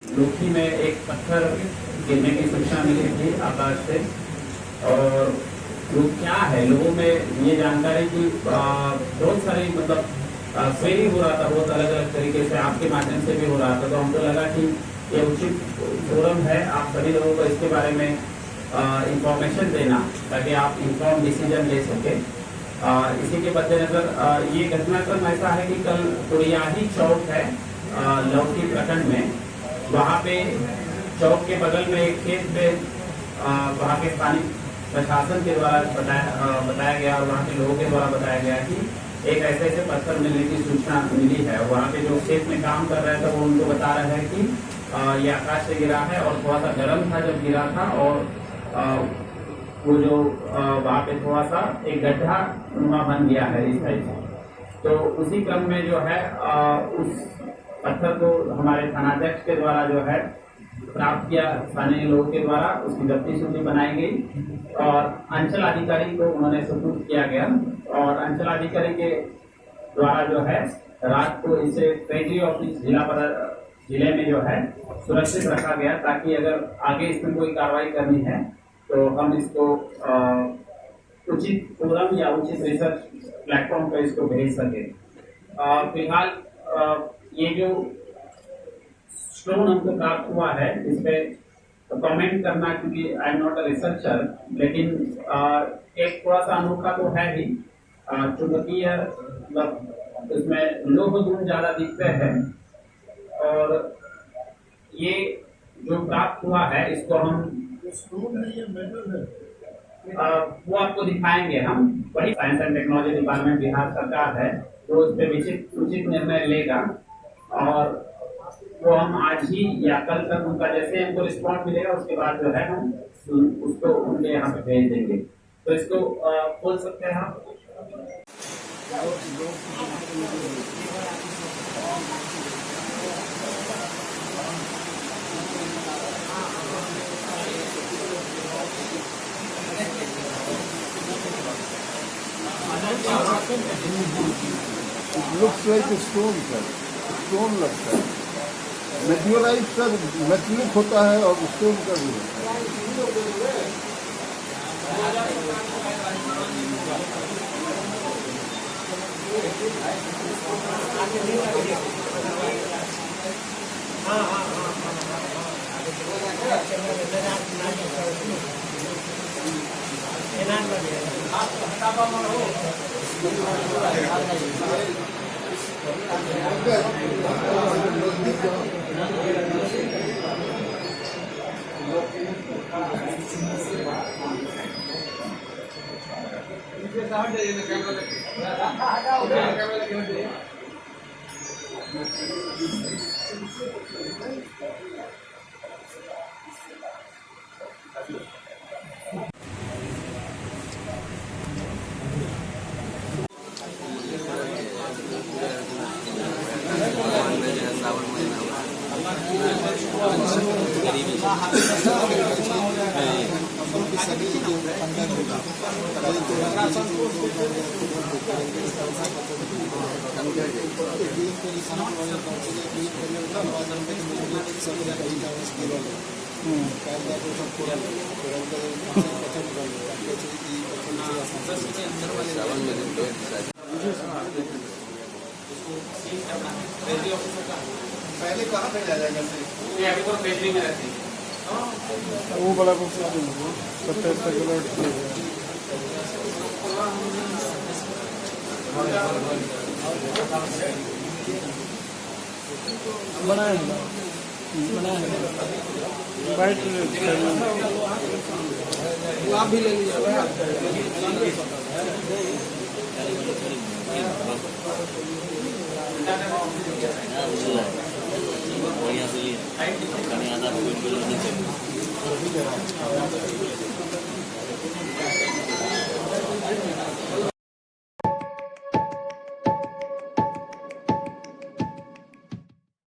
लोकी में एक पत्थर गिरने की सूचना मिली थी आकाश से। और वो क्या है, लोगों में ये जानकारी कि बहुत सारी मतलब फेरी हो रहा था, बहुत अलग अलग तरीके से आपके माध्यम से भी हो रहा था। तो हमको लगा कि ये उचित फोरम है आप सभी लोगों को इसके बारे में इंफॉर्मेशन देना, ताकि आप इंफॉर्म डिसीजन ले सके। इसी के मद्देनजर ये घटनाक्रम ऐसा है कि कल कुड़ियाही चौक है लौकी प्रखंड में, वहाँ पे चौक के बगल में एक खेत पे वहाँ के स्थानीय प्रशासन के द्वारा बताया गया और वहाँ के लोगों के द्वारा बताया गया कि एक ऐसे ऐसे पत्थर मिलने की सूचना मिली है। और वहाँ पे जो खेत में काम कर रहे थे वो उनको बता रहे हैं कि ये आकाश से गिरा है और थोड़ा सा गर्म था जब गिरा था। और वो जो वहाँ पे थोड़ा सा एक गड्ढा नुमा बन गया है इस टाइप से। तो उसी क्रम में जो है उस पत्थर को हमारे थानाध्यक्ष के द्वारा जो है प्राप्त किया, स्थानीय लोगों के द्वारा उसकी जब्ती सूची बनाई गई और अंचल अधिकारी को उन्होंने सुपुर्द किया गया। और अंचल अधिकारी के द्वारा जो है रात को इसे ट्रेजरी ऑफिस जिले में जो है सुरक्षित रखा गया, ताकि अगर आगे इसमें कोई कार्रवाई करनी है तो हम इसको उचित फोरम या उचित रिसर्च प्लेटफॉर्म पर इसको भेज सके। फिलहाल ये जो स्टोन हमको प्राप्त हुआ है इस पे कमेंट करना, क्योंकि I am not a researcher, लेकिन एक थोड़ा सा अनोखा तो है ही। चुंबकीय मतलब इसमें लोह गुण ज्यादा दिखते हैं। और ये जो प्राप्त हुआ है इसको हम वो आपको दिखाएंगे। हम वही science and technology department Bihar सरकार है तो उस पर उचित निर्णय लेगा और वो हम आज ही या कल तक उनका जैसे हमको रिस्पॉन्स मिलेगा उसके बाद जो है हम उसको उनके यहाँ पे भेज देंगे। तो इसको खोल सकते हैं आप। looks like a stone sir, stone लगता है। मेटियोराइट सर मेटलिक होता है और स्टोन का भी होता है। पहले कहाँ भेजा जाएगा? अभी तो ट्रेजरी में रहती है। वो बड़ा बड़ा किलो आप भी ले लीजिए। बढ़िया से